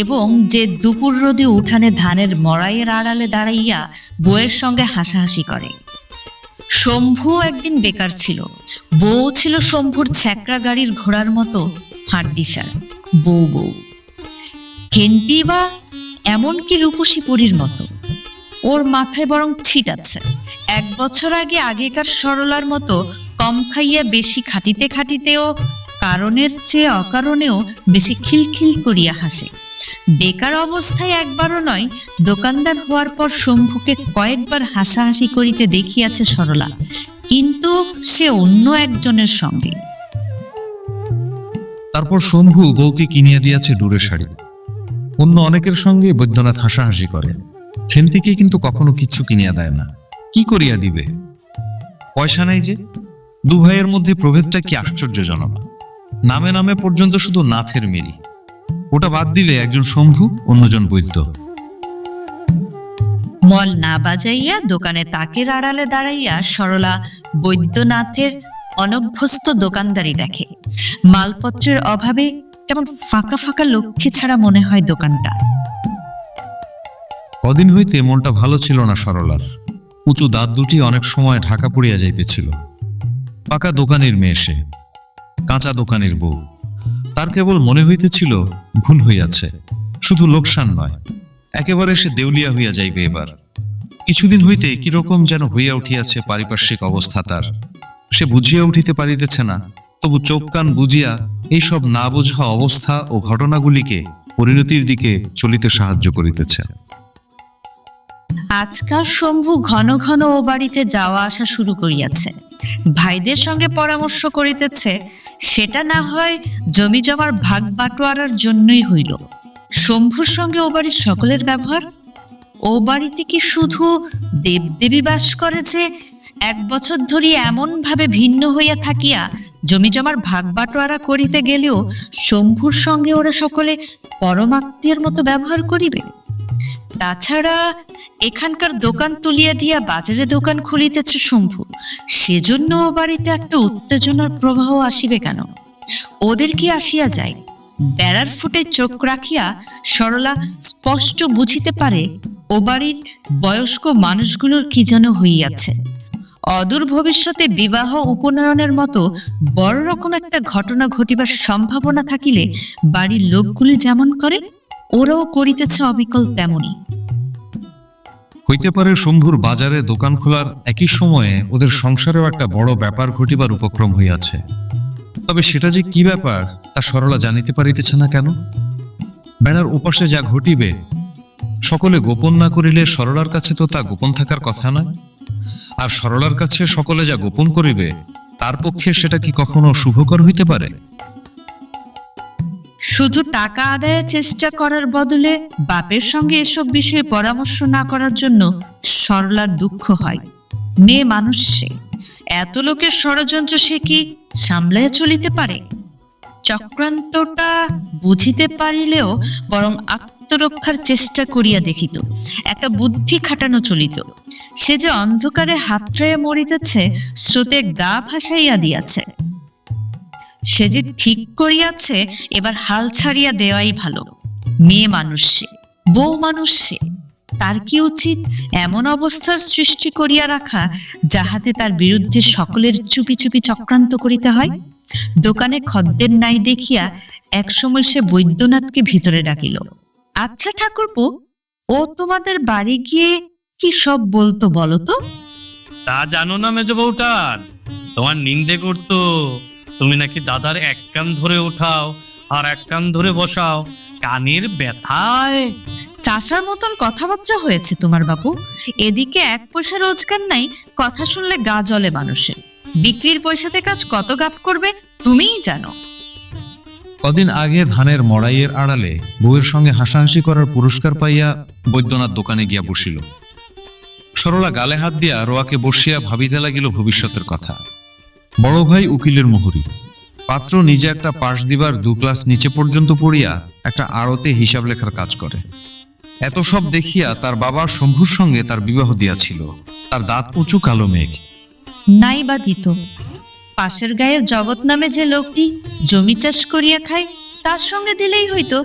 এবং যে দুপুর রোদে উঠানে ধানের মড়াইয়ের আড়ালে দাঁড়াইয়া বউয়ের সঙ্গে হাসাহাসি করে। শম্ভু একদিন বেকার ছিল। বউ ছিল শম্ভুর ছ্যাকড়া গাড়ির ঘোড়ার মতো হাড্ডিসার বউ। খেন্তি বা এমনকি রূপসী পরীর মতো। ওর মাথায় বরং ছিট আছে। 1 বছর আগে আগেকার সরলার মতো কম খাইয়া বেশি খাটিতে খাটিতেও কারণের চেয়ে অকারণেও বেশি খিলখিল করিয়া হাসে। বেকার অবস্থায় একবারও নয়, দোকানদার হওয়ার পর শম্ভুকে কয়েকবার হাসাহাসি করিতে দেখিয়াছে সরলা, কিন্তু সে অন্য একজনের সঙ্গে। তারপর শম্ভু বউকে কিনিয়া দিয়াছে ডুরে শাড়ি। অন্য অনেকের সঙ্গে বৈদ্যনাথ হাসাহাসি করে। খেন্তিকে কিন্তু কখনো কিছু কিনিয়া দেয় না। কি করিয়া দিবে? পয়সা নাই যে। 2 ভাইয়ের মধ্যে প্রভেদটা কি আশ্চর্যজনক। নামে নামে পর্যন্ত শুধু নাথের মিল। ওটা বাদ দিলে একজন শম্ভু, অন্যজন বৈদ্য। মল না বাজাইয়া দোকানে তাকের আড়ালে দাঁড়াইয়া সরলা বৈদ্যনাথের অনভ্যস্ত দোকানদারি দেখে। মালপত্রের অভাবে কেমন ফাঁকা ফাঁকা লক্ষ্যে ছাড়া মনে হয় দোকানটা। কদিন হইতে মনটা ভালো ছিল না সরলার। উঁচু দাঁত দুটি অনেক সময় ঢাকা পড়িয়া যাইতেছিল। পাকা দোকানের মেয়ে সে, কাঁচা দোকানের বউ। তার কেবল মনে হইতেছিল ভুল হইয়াছে। শুধু লোকসান নয়, একেবারে সে দেউলিয়া হইয়া যাইবে এবার। কিছুদিন হইতে কিরকম যেন হইয়া উঠিয়াছে পারিপার্শ্বিক অবস্থা তার। সে বুঝিয়া উঠিতে পারিতেছে না, তবু চোখ কান বুঝিয়া এইসব না বোঝা অবস্থা ও ঘটনাগুলিকে পরিণতির দিকে চলিতে সাহায্য করিতেছে। আজকাল শম্ভু ঘন ঘন ও বাড়িতে যাওয়া আসা শুরু করিয়াছে। ভাইদের সঙ্গে পরামর্শ করিতেছে, সেটা না হয় জমি জমার ভাগ বাটোয়ারার জন্যই হইল। শম্ভুর সঙ্গে ও বাড়ির সকলের ব্যবহার, ও বাড়িতে কি শুধু দেবদেবী বাস করে যে 1 বছর ধরে এমন ভাবে ভিন্ন হইয়া থাকিয়া জমি জমার ভাগ বাটোয়ারা করিতে গেলেও শম্ভুর সঙ্গে ওরা সকলে পরমাত্মীয়ের মতো ব্যবহার করিবে? তাছাড়া এখানকার দোকান তুলিয়া দিয়া বাজারে দোকান খুলিতেছে শম্ভু, সেজন্য ও বাড়িতে একটা উত্তেজনার প্রবাহ আসিবে কেন? ওদের কি আসিয়া যায়? বেড়ার ফুটে চোখ রাখিয়া সরলা স্পষ্ট বুঝিতে পারে ও বাড়ির বয়স্ক মানুষগুলোর কি যেন হইয়াছে। অদূর ভবিষ্যতে বিবাহ উপনয়নের মতো বড় রকম একটা ঘটনা ঘটিবার সম্ভাবনা থাকিলে বাড়ির লোকগুলি যেমন করে, ওরাও করিতেছে অবিকল তেমনি। হইতে পারে শম্ভুর বাজারে দোকান খোলার একই সময়ে ওদের সংসারেও একটা বড় ব্যাপার ঘটিবার উপক্রম হইয়াছে। তবে সেটা যে কি ব্যাপার তা সরলা জানিতে পারিতেছে না কেন? বেড়ার উপাসে যা ঘটিবে সকলে গোপন না করিলে সরলার কাছে তো তা গোপন থাকার কথা নয়। আর সরলার কাছে সকলে যা গোপন করিবে তার পক্ষে সেটা কি কখনো শুভকর হইতে পারে? শুধু টাকা আদায়ের চেষ্টা করার বদলে বাপের সঙ্গে এসব বিষয়ে পরামর্শ না করার জন্য সরলার দুঃখ হয়। মেয়ে মানুষ সে, এত লোকের ষড়যন্ত্র সে কি সামলাইয়া চলিতে পারে? চক্রান্তটা বুঝিতে পারিলেও বরং আত্মরক্ষার চেষ্টা করিয়া দেখিত, একটা বুদ্ধি খাটানো চলিত। সে যে অন্ধকারে হাতড়াইয়া মরিতেছে, স্রোতে গা ভাসাইয়া দিয়াছে। সে যে ঠিক করিয়াছে এবার হাল ছাড়িয়া দেওয়াই ভালো। মেয়ে মানুষ সে, বউ মানুষ সে, তার কি উচিত এমন অবস্থার সৃষ্টি করিয়া রাখা যাহাতে তার বিরুদ্ধে সকলের চুপি চুপি চক্রান্ত করিতে হয়? দোকানে খদ্দের নাই দেখিয়া একসময় সে বৈদ্যনাথকে ভিতরে ডাকিল। আচ্ছা ঠাকুরপো, ও তোমাদের বাড়ি গিয়ে কি সব বলতো বলো তো? তা জানো না মেজ বউটার, তোমার নিন্দে করতো। তুমি নাকি দাদার এক কান ধরে ওঠাও আর এক কান ধরে বসাও, কানের ব্যথায়। চাষার মতন কথাবার্তা হয়েছে তোমার বাবু। এদিকে 1 পয়সা রোজগার নাই, কথা শুনলে গা জ্বলে মানুষের। বিক্রির পয়সাতে কাজ কত গাপ করবে তুমিই জানো। কদিন আগে ধানের মড়াইয়ের আড়ালে বউয়ের সঙ্গে হাসাহাসি করার পুরস্কার পাইয়া বৈদ্যনাথ দোকানে গিয়া বসিল। সরলা গালে হাত দিয়া রোয়াকে বসিয়া ভাবিতে লাগিল ভবিষ্যতের কথা। বড় ভাই উকিলের মোহরি, পাত্র নিজে একটা পাশ দিবার 2 ক্লাস নিচে পর্যন্ত পড়িয়া একটা আড়তে হিসাব লেখার কাজ করে। এত সব দেখিয়া তার বাবা শম্ভুর সঙ্গে তার বিবাহ দিয়াছিল। তার দাঁত উঁচু কালো মেঘ। নাই বা দিত, পাশের গায়ের জগৎ নামে যে লোকটি জমি চাষ করিয়া খায় তার সঙ্গে দিলেই হইতো।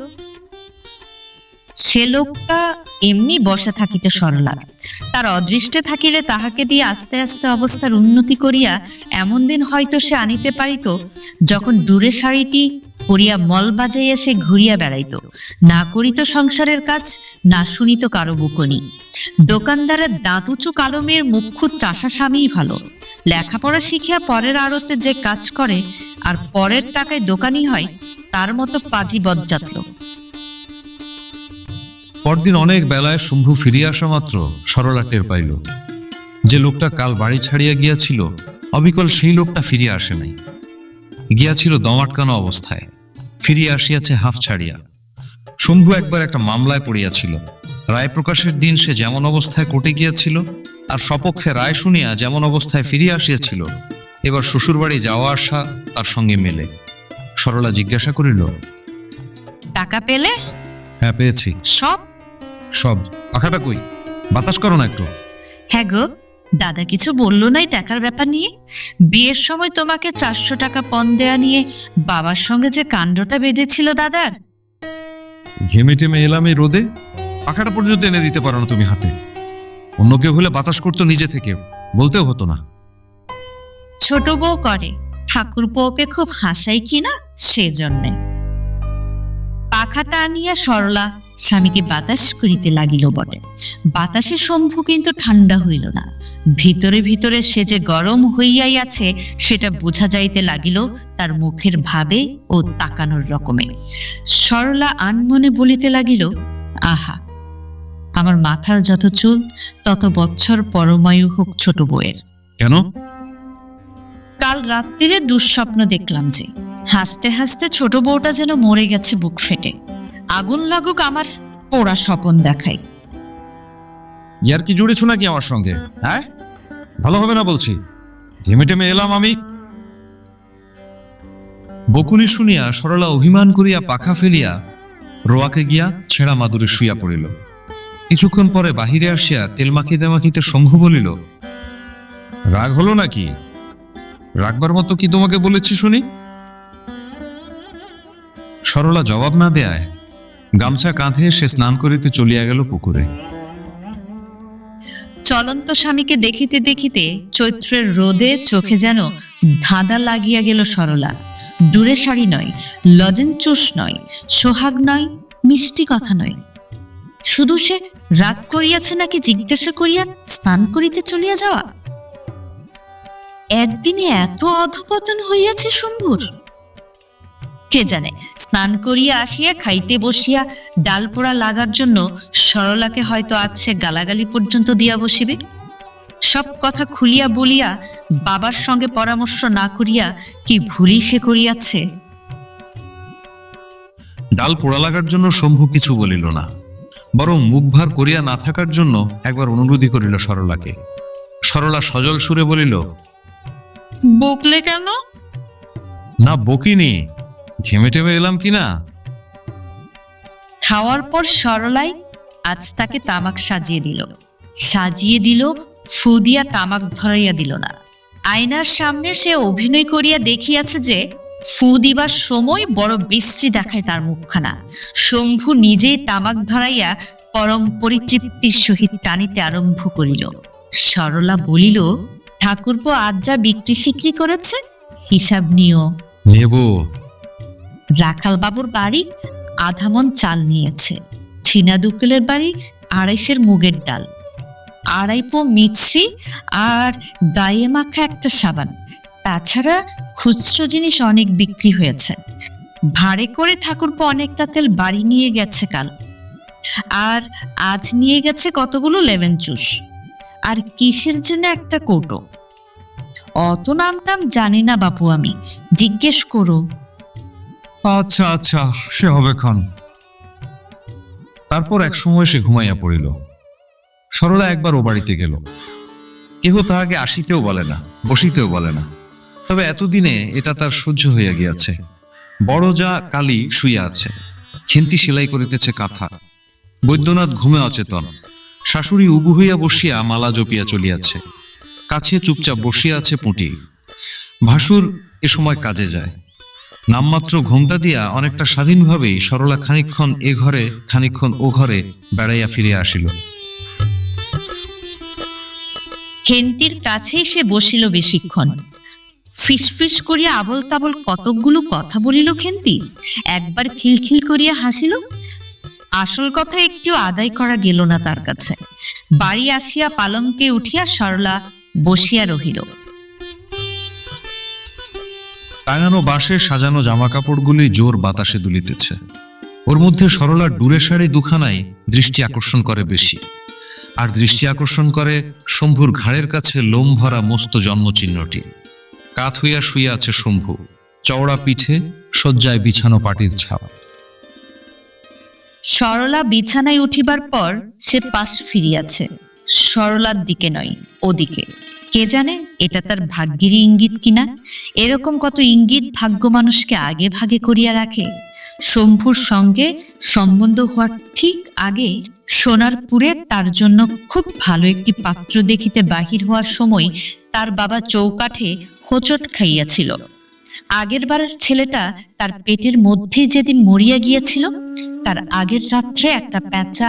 সে লোকটা এমনি বসে থাকিতে সরলার। তার অদৃষ্টে থাকিলে তাহাকে দিয়ে আস্তে আস্তে অবস্থার উন্নতি করিয়া এমন দিন হয়তো সে আনিতে পারিত যখন দূরে শাড়িটি পরিয়া মল বাজাইয়া সে ঘুরিয়া বেড়াইত, না করিত সংসারের কাজ, না শুনিত কারো বুকনি। দোকানদারের দাঁত উঁচু কালো মেয়ের মুখ্য চাষা স্বামীই ভালো। লেখাপড়া শিখিয়া পরের আড়তে যে কাজ করে আর পরের টাকায় দোকানি হয়, তার মতো পাজি বজ্জাত লোক। পরদিন অনেক বেলায় শম্ভু ফিরিয়া আসা মাত্র সরলা টের পাইল যে লোকটা কাল বাড়ি ছাড়িয়া গিয়াছিল অবিকল সেই লোকটা ফিরিয়া আসে নাই। গিয়াছিল দম আটকানো অবস্থায়, ফিরিয়া আসিয়াছে হাফ ছাড়িয়া। শম্ভু একবার একটা মামলায় পড়িয়াছিল। রায় প্রকাশের দিন সে যেমন অবস্থায় কোর্টে গিয়াছিল আর সপক্ষে রায় শুনিয়া যেমন অবস্থায় ফিরিয়া আসিয়াছিল, এবার শ্বশুরবাড়ি যাওয়া আসা তার সঙ্গে মেলে। সরলা জিজ্ঞাসা করিল, টাকা পেলে? হ্যাঁ পেয়েছি। সব? সব। পাখাটা কই? বাতাস করো না একটু। হ্যাঁ গো, দাদা কিছু বললো নাই টাকার ব্যাপার নিয়ে? বিয়ের সময় তোমাকে 400 টাকা পণ দেয়া নিয়ে বাবার সঙ্গে যে কাণ্ডটা বেঁধেছিল দাদার। ঘেমে টেমে এলাম এই রোদে, পাখাটা পর্যন্ত এনে দিতে পারো না তুমি হাতে। অন্য কেউ হলে বাতাস করতো নিজে থেকে, বলতেও হতো না। ছোট বউ করে, ঠাকুরপোকে খুব হাসাই কিনা সেজন্যে। পাখাটা আনিয়া সরলা স্বামীকে বাতাস করিতে লাগিল বটে। বাতাসে শম্ভু কিন্তু ঠান্ডা হইল না। ভিতরে ভিতরে সে যে গরম হইয়াই আছে সেটা বোঝা যাইতে লাগিল তার মুখের ভাবে ও তাকানোর রকমে। সরলা আনমনে বলিতে লাগিল, আহা, আমার মাথার যত চুল তত বৎসর পরমায়ু হোক ছোট বউয়ের। কেন? কাল রাত্রিরে দুঃস্বপ্ন দেখলাম যে হাসতে হাসতে ছোট বউটা যেন মরে গেছে বুক ফেটে। আগুন লাগুক আমার পোড়া স্বপন দেখাই। ইয়ার কি জুড়েছ নাকি আমার সঙ্গে? হ্যাঁ, ভালো হবে না বলছি। ঘেমে টেমে এলাম আমি। বকুনি শুনিয়া সরলা অভিমান করিয়া পাখা ফেলিয়া রোয়াকে গিয়া ছেঁড়া মাদুরে শুইয়া পড়িল। কিছুক্ষণ পরে বাহিরে আসিয়া তেল মাখিতে মাখিতে শম্ভু বলিল, রাগ হলো নাকি? রাখবার মতো কি তোমাকে বলেছি শুনি? সরলা জবাব না দেয়ায় গামছা কাঁধে সে স্নান করিতে চলিয়া গেল পুকুরে। চলন্ত স্বামীকে দেখিতে দেখিতে চৈত্রের রোদে চোখে যেন ধাঁধা লাগিয়া গেল সরলা। দূরে শাড়ি নয়, লজেন চুষ নয়, সোহাগ নয়, মিষ্টি কথা নয়, শুধু সে রাগ করিয়াছে নাকি জিজ্ঞাসা করিয়া স্নান করিতে চলিয়া যাওয়া। একদিনে এত অধপতন হইয়াছে শম্ভুর। কে জানে, স্নান করিয়া আসিয়া খাইতে বসিয়া ডাল পোড়া লাগার জন্য সরলাকে হয়তো আজ সে গালাগালি পর্যন্ত দিয়া বসিবে। সব কথা খুলিয়া বলিয়া বাবার সঙ্গে পরামর্শ না করিয়া কি ভুলই সে করিয়াছে। ডাল পোড়া লাগার জন্য শম্ভু কিছু বলিল না, বরং মুখ ভার করিয়া না থাকার জন্য একবার অনুরোধই করিল সরলাকে। সরলা সজল সুরে বলিল, বকলে কেন? না বকিনি, ঘেমে টেমে এলাম কিনা। খাওয়ার পর সরলাই আজ তাকে তামাক সাজিয়ে দিল, ফু দিয়া তামাক ধরাইয়া দিল না। আয়নার সামনে সে অভিনয় করিয়া দেখিয়াছে যে ফু দিবার সময় বড় বিশ্রী দেখায় তার মুখখানা। শম্ভু নিজেই তামাক ধরাইয়া পরম পরিতৃপ্তির সহিত টানিতে আরম্ভ করিল। সরলা বলিল, ঠাকুরপো আজ যা বিক্রি সিক্রি করেছে হিসাব নিও। নেব। রাখাল বাবুর বাড়ি আধা মণ চাল নিয়েছে, ছিনা দুকেলের বাড়ি 250 মুগের ডাল, 2.5 পো মিছরি আর গায়ে মাখা একটা সাবান। তাছাড়া খুচরো জিনিস অনেক বিক্রি হয়েছে। ভাড়ে করে ঠাকুরপো অনেকটা তেল বাড়ি নিয়ে গেছে কাল, আর আজ নিয়ে গেছে কতগুলো লেমন জুস, আর কিসের জন্য একটা কৌটো। অত নাম টাম জানি না বাপু, আমি জিজ্ঞেস করো। আচ্ছা আচ্ছা, সে হবে ক্ষণ। তারপর এক সময় সে ঘুমাইয়া পড়িল। সরলা একবার ও বাড়িতে গেল। কেহ তাহাকে আসিতেও বলে না, বসিতেও বলে না। তবে এতদিনে এটা তার সহ্য হইয়া গিয়াছে। বড় যা কালী শুইয়া আছে, খেন্তি সেলাই করিতেছে কাঁথা। বৈদ্যনাথ ঘুমে অচেতন। শাশুড়ি উবু হইয়া বসিয়া মালা জপিয়া চলিয়াছে। কাছে চুপচাপ বসিয়া আছে পুঁটি। ভাসুর এ সময় কাজে যায়। নামমাত্র ঘোমটা দিয়া অনেকটা স্বাধীনভাবেই সরলা খানিকক্ষণ এ ঘরে খানিকক্ষণ ও ঘরে বেড়াইয়া ফিরিয়া আসিল। খেন্তির কাছেই সে বসিল বেশিক্ষণ। ফিসফিস করিয়া আবল তাবল কতকগুলো কথা বলিল খেন্তি। একবার খিলখিল করিয়া হাসিল। আসল কথা একটু আদায় করা গেল না তার কাছে। বাড়ি আসিয়া পালঙ্কে উঠিয়া সরলা বসিয়া রহিল। টাঙানো বাঁশে সাজানো জামা কাপড়গুলি জোর বাতাসে দুলিতেছে। ওর মধ্যে সরলার ডুরে শাড়ি দুখানাই দৃষ্টি আকর্ষণ করে বেশি। আর দৃষ্টি আকর্ষণ করে শম্ভুর ঘাড়ের কাছে লোম ভরা মস্ত জন্মচিহ্নটি। কাত হইয়া শুইয়া আছে শম্ভু, চওড়া পিঠে শয্যায় বিছানো পাটির ছাপ। সরলা বিছানায় উঠিবার পর সে পাশ ফিরিয়াছে, সরলার দিকে নয় ওদিকে। কে জানে এটা তার ভাগ্যেরই ইঙ্গিত কিনা। এরকম কত ইঙ্গিত ভাগ্য মানুষকে আগে ভাগে করিয়া রাখে। শম্ভুর সঙ্গে সম্বন্ধ হওয়ার ঠিক আগে সোনারপুরে তার জন্য খুব ভালো একটি পাত্র দেখিতে বাহির হওয়ার সময় তার বাবা চৌকাঠে হোঁচট খাইয়াছিল। আগের বারের ছেলেটা তার পেটের মধ্যে যেদিন মরিয়া গিয়েছিল, তার আগের রাত্রে একটা প্যাঁচা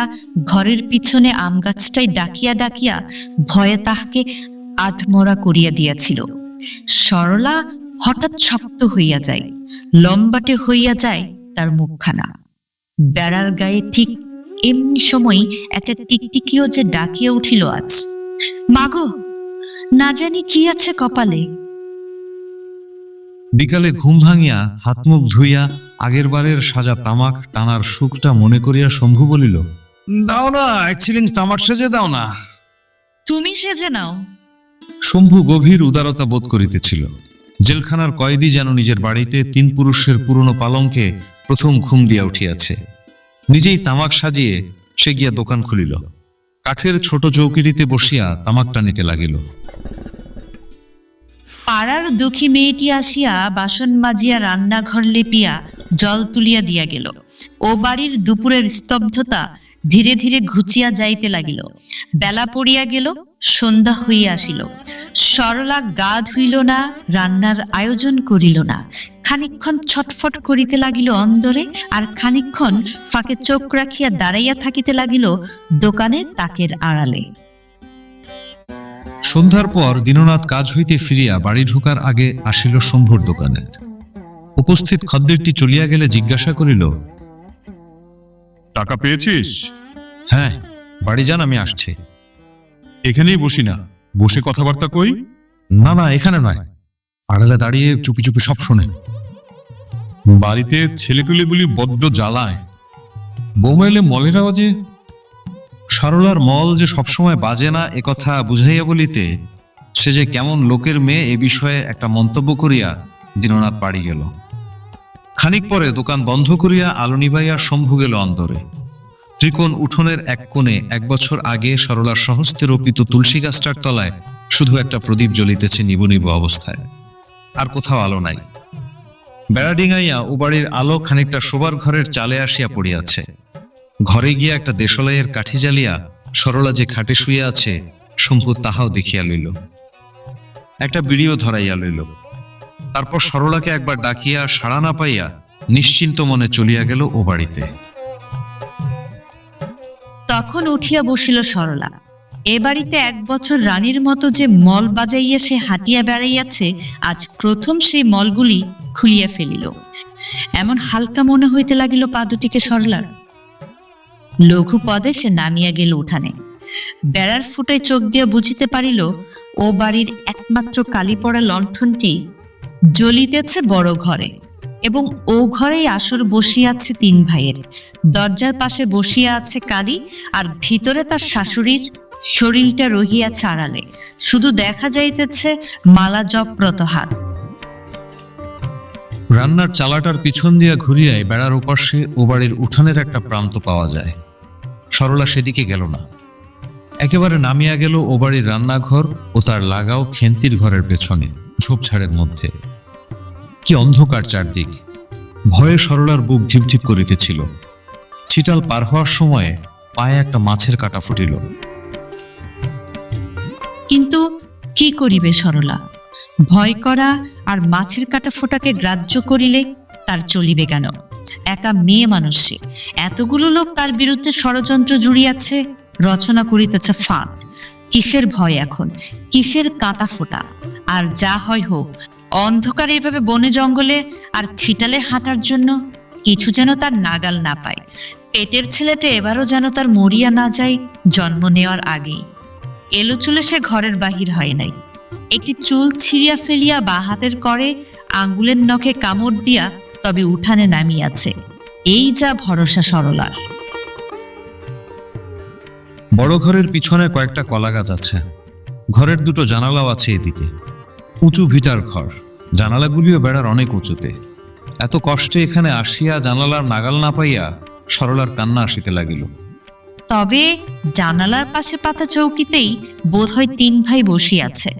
ঘরের পিছনে আম গাছটাই ডাকিয়া ডাকিয়া ভয়ে তাহাকে আধমরা করিয়া দিয়াছিল। সরলা হঠাৎ শক্ত হইয়া যায়, লম্বাটে হইয়া যায় তার মুখখানা। বেড়ার গায়ে ঠিক এমনি সময় একটা টিকটিকিও যে ডাকিয়া উঠিল আজ। মাগো, না জানি কি আছে কপালে। বিকালে ঘুম ভাঙিয়া হাত মুখ ধুইয়া আগের বারের সাজা তামাক টানার সুখটা মনে করিয়া শম্ভু বলিল, দাও না, এক ছিলিং তামাক সেজে দাও না। তুমি সেজে নাও। শম্ভু গভীর উদারতা বোধ করিতেছিল। জেলখানার কয়েদি যেন নিজের বাড়িতে 3 পুরুষের পুরনো পালঙ্কে প্রথম ঘুম দিয়া উঠিয়াছে। নিজেই তামাক সাজিয়ে সে গিয়া দোকান খুলিল। কাঠের ছোট চৌকিটিতে বসিয়া তামাক টানিতে লাগিল। পাড়ার দুঃখী মেয়েটি আসিয়া বাসন মাজিয়া রান্নাঘর লেপিয়া জল তুলিয়া দিয়া গেল। ও বাড়ির দুপুরের স্তব্ধতা ধীরে ধীরে ঘুচিয়া যাইতে লাগিল। বেলা পড়িয়া গেল, সন্ধ্যা হইয়া আসিল। সরলা গা ধুইল না, রান্নার আয়োজন করিল না। খানিকক্ষণ ছটফট করিতে লাগিল অন্দরে, আর খানিকক্ষণ ফাঁকে চোখ রাখিয়া দাঁড়াইয়া থাকিতে লাগিল দোকানে তাকের আড়ালে। সন্ধ্যার পর দীননাথ কাজ হইতে ফিরিয়া বাড়ি ঢোকার আগে আসিল শম্ভুর দোকানে। উপস্থিত খদ্দেরটি চলিয়া গেলে জিজ্ঞাসা করিল, টাকা পেয়েছিস? হ্যাঁ, বাড়ি যান, আমি আসছি। এখানেই বসি না, বসে কথাবার্তা কই। না না, এখানে নয়, আড়ালে দাঁড়িয়ে চুপি চুপি সব শোনে। বাড়িতে ছেলেপুলেগুলি বড্ড জ্বালায়। বৌমা এলে মলের আওয়াজে। সরলার মল যে সবসময় বাজে না একথা বুঝাইয়া বলিতে সে যে কেমন লোকের মেয়ে এ বিষয়ে একটা মন্তব্য করিয়া দীননাথ বাড়ি গেল। খানিক পরে দোকান বন্ধ করিয়া আলো নিবাইয়া শম্ভু গেল অন্দরে। ত্রিকোণ উঠোনের এক কোণে 1 বছর আগে সরলার সহস্তে রোপিত তুলসী গাছটার তলায় শুধু একটা প্রদীপ জ্বলিতেছে নিবু নিবু অবস্থায়, আর কোথাও আলো নাই। বেড়া ডিঙাইয়া ও বাড়ির আলো খানিকটা শোবার ঘরের চালে আসিয়া পড়িয়াছে। ঘরে গিয়া একটা দেশলাইয়ের কাঠি জ্বালিয়া সরলা যে খাটে শুইয়া আছে শম্ভু তাহাও দেখিয়া লইল। একটা বিড়িও ধরাইয়া লইল। তারপর সরলাকে একবার ডাকিয়া সাড়া না পাইয়া নিশ্চিন্ত মনে চলিয়া গেল ও বাড়িতে। তখন উঠিয়া বসিল সরলা। এ বাড়িতে 1 বছর রানীর মতো যে মল বাজাইয়া সে হাঁটিয়া বেড়াইয়াছে, আজ প্রথম সেই মলগুলি খুলিয়া ফেলিল। এমন হালকা মনে হইতে লাগিল পা দুটিকে সরলার। লঘু পদে সে নামিয়া গেল উঠানে। বেড়ার ফুটায় চোখ দিয়া বুঝিতে পারিল ও বাড়ির একমাত্র কালি পড়া লণ্ঠনটি জ্বলিতেছে বড় ঘরে, এবং ও ঘরেই আসর বসিয়াছে 3 ভাইয়ের। দরজার পাশে বসিয়া আছে কালী, আর ভিতরে তার শাশুড়ির শরীরটা রহিয়াছে আড়ালে। শুধু দেখা যাইতেছে মালা জপরত হাত। রান্নার চালাটার পিছন দিয়া ঘুরিয়ায় বেড়ার ওপাশে ও বাড়ির উঠানের একটা প্রান্ত পাওয়া যায়। সরলা সেদিকে গেল না, একেবারে নামিয়া গেল ও বাড়ির রান্নাঘর ও তার লাগাও খেন্তির ঘরের পেছনে ঝোপঝাড়ের মধ্যে। কি অন্ধকার চারদিক! ভয়ে সরলার বুক ঢিপঢিপ করিতেছিল। ছিটাল পার হওয়ার সময় পায়ে একটা মাছের কাঁটা ফুটিল। কিন্তু কি করিবে সরলা? ভয় করা আর মাছের কাটা ফোটাকে গ্রাহ্য করিলে তার চলিবে কেন? একা মেয়ে মানুষ সে। এতগুলো লোক তার বিরুদ্ধে ষড়যন্ত্র জুড়িয়াছে, রচনা করিতেছে ফাঁদ। কিসের ভয় এখন? কিসের কাটা ফোটা? আর যা হয় হোক, অন্ধকারে এভাবে বনে জঙ্গলে আর ছিটালে হাঁটার জন্য কিছু যেন তার নাগাল না পায়। পেটের ছেলেটা এবারও যেন তার মরিয়া না যায় জন্ম নেওয়ার আগেই। এলো চুলে সে ঘরের বাহির হয় নাই। একটি চুল ছিঁড়িয়া ফেলিয়া বা হাতের করে আঙ্গুলের নখে কামড় দিয়া তবে উঠানে নামিয়াছে। এই যা ভরসা সরলার। বড় ঘরের পিছনে কয়েকটা কলা গাছ আছে। ঘরের 2টো জানালাও আছে এদিকে। উঁচু ভিটার ঘর, জানালাগুলিও বেড়ার অনেক উঁচুতে। এত কষ্টে এখানে আসিয়া জানালার নাগাল না পাইয়া সরলার কান্না আসিতে লাগিল। তবে জানালার পাশে পাতা চৌকিতেই বোধহয় 3 ভাই বসিয়াছে।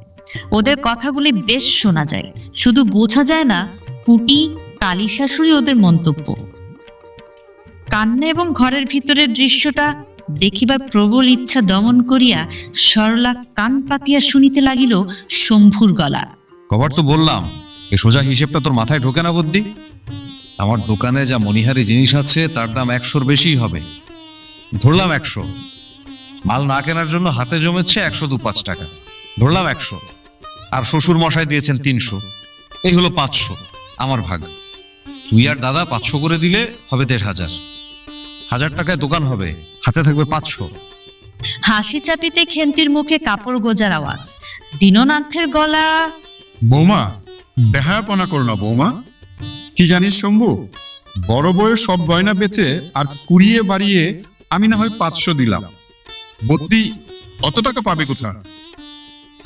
ওদের কথাগুলি বেশ শোনা যায়, শুধু বোঝা যায় না পুটি কালী শাশুড়ি ওদের মন্তব্য। কান্না এবং ঘরের ভিতরের দৃশ্যটা দেখিবার প্রবল ইচ্ছা দমন করিয়া সরলা কান পাতিয়া শুনিতে লাগিল শম্ভুর গলা। কবার তো বললাম, এ সোজা হিসেবটা তোর মাথায় ঢোকে না বুদ্ধি? আমার দোকানে যা মণিহারি জিনিস আছে তার দাম 100-র বেশিই হবে। ধরলাম 100। মাল না কেনার জন্য হাতে জমেছে 102-5 টাকা। ধরলাম 100, আর শ্বশুর মশাই দিয়েছেন 300, এই হলো 500 আমার ভাগ। তুই আর দাদা 500 করে দিলে হবে 1500। 1000 টাকায় দোকান হবে, হাতে থাকবে 500। হাসি চাপিতে খেন্তির মুখে কাপড় গোজার আওয়াজ। দীননাথের গলা। বৌমা, দেহাপনা করো না বৌমা। কি জানিস শম্ভু, বড় বউয়ের সব গয়না বেচে আর কুড়িয়ে বাড়িয়ে আমি না হয় 500 দিলাম, বত্তি অত টাকা পাবে কোথা?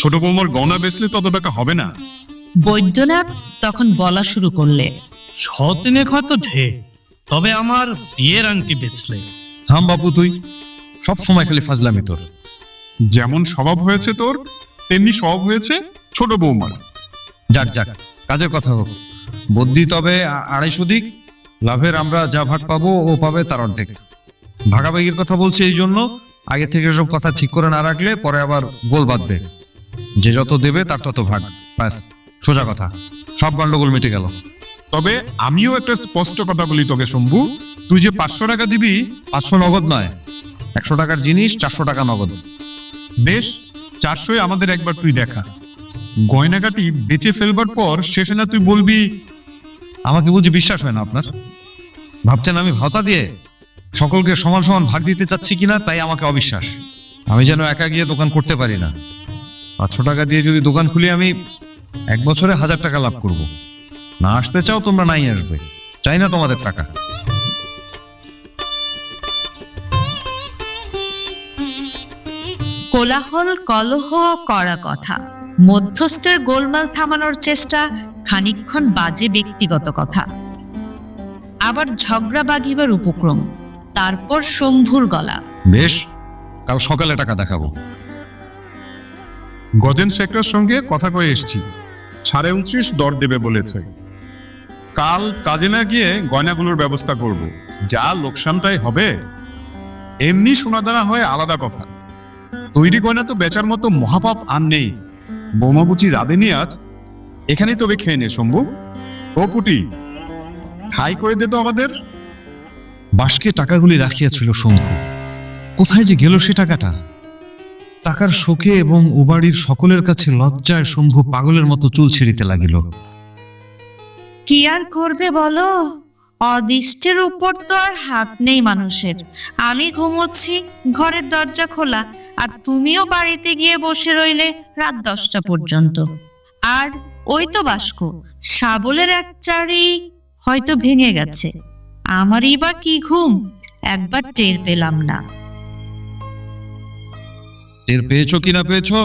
ছোট বৌমার গয়না বেচলে তত টাকা হবে না। বৈদ্যনাথ তখন বলা শুরু করলে। শতিনেক হয়তো ঢের, তবে আমার বিয়ের আংটি বেচলে। থাম বাপু, তুই সব সময় খালি ফাজলামি তোর। যেমন স্বভাব হয়েছে তোর, তেমনি স্বভাব হয়েছে ছোট বৌমার। যাক যাক, কাজের কথা হোক। বদ্যি তবে 250 দিক, লাভের আমরা যা ভাগ পাবো ও পাবে তার অর্ধেক। ভাগাভাগির কথা বলছে এই জন্য, আগে থেকে সব কথা ঠিক করে না রাখলে পরে আবার গোল বাঁধবে। যে যত দেবে তার তত ভাগ, ব্যাস সোজা কথা, সব গন্ডগোল মিটে গেল। তবে আমিও একটা স্পষ্ট কথা বলি তোকে শম্ভু, তুই যে 500 টাকা দিবি, 500 নগদ নয়, 100 টাকার জিনিস 400 টাকা নগদ। বেশ 400 আমাদের একবার তুই দেখা। গয়নাগাটি বেচে ফেলবার পর শেষে না তুই বলবি আমাকে বুঝি বিশ্বাস হয় না আপনার? ভাবছেন আমি ভাতা দিয়ে সকলকে সমান সমান ভাগ দিতে চাচ্ছি কিনা, তাই আমাকে অবিশ্বাস। আমি যেন একা গিয়ে দোকান করতে পারি না। 500 টাকা দিয়ে যদি দোকান খুলি, আমি 1 বছরে 1000 টাকা লাভ করব। না আসতে চাও তোমরা, নাই আসবে, চাই না তোমাদের টাকা। কোলাহল, কলহ, করা কথা, মধ্যস্থের গোলমাল থামানোর চেষ্টা, খানিকক্ষণ বাজে ব্যক্তিগত কথা, আবার ঝগড়া বাঁধিবার উপক্রম, তারপর শম্ভুর গলা। বেশ, কাল সকালে টাকা দেখাবো। গজেন শেখরার সঙ্গে কথা কয়ে এসছি, 29.5 দর দেবে বলেছে। কাল কাজে না গিয়ে গয়নাগুলোর ব্যবস্থা করব, যা লোকসানটাই হবে। এমনি সোনাদানা হয়ে আলাদা কথা, তৈরি গয়না তো বেচার মতো মহাপাপ আর নেই। বৌমা বুচি রাঁধেনি আজ, এখানেই তবে খেয়ে নে শম্ভু। ও পুটি, ঠাই করে দে তো আমাদের। বাসকে টাকাগুলি রাখিয়াছিল শম্ভু, কোথায় যে গেল সে টাকাটা? টাকার শোকে এবং উবাড়ির সকলের কাছে লজ্জায় শম্ভু পাগলের মতো চুল ছিঁড়িতে লাগিল। কি আর করবে বলো, অদৃষ্টের উপর তো আর হাত নেই মানুষের। আমি ঘুমোচ্ছি, ঘরের দরজা খোলা, আর তুমিও বাড়িতে গিয়ে বসে রইলে রাত 10টা পর্যন্ত। আর ওই তো বাস্কো, শাবলের এক চারি হয়তো ভেঙে গেছে। আমারই বা কি ঘুম, একবার টের পেলাম না। টের পেয়েছো কি না পেয়েছো?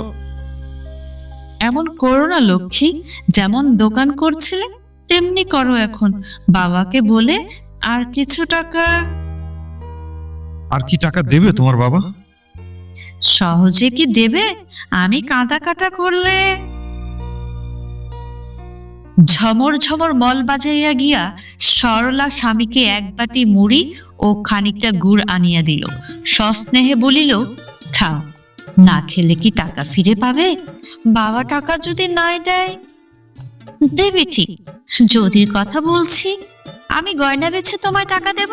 এমন করো না লক্ষ্মী, যেমন দোকান করছিলে তেমনি করো এখন। বাবাকে বলে আর কিছু টাকা। আর কি টাকা দেবে তোমার বাবা? সহজে কি দেবে? আমি কাঁদা কাটা করলে। ঝমর ঝমর মল বাজাইয়া গিয়া সরলা স্বামীকে 1 বাটি মুড়ি ও খানিকটা গুড় আনিয়া দিল। সস্নেহে বলিল, খাও, না খেলে কি টাকা ফিরে পাবে? বাবা টাকা যদি নাই দেয়? দেবে ঠিক, যদির কথা বলছি। আমি গয়না বেচে তোমায় টাকা দেব।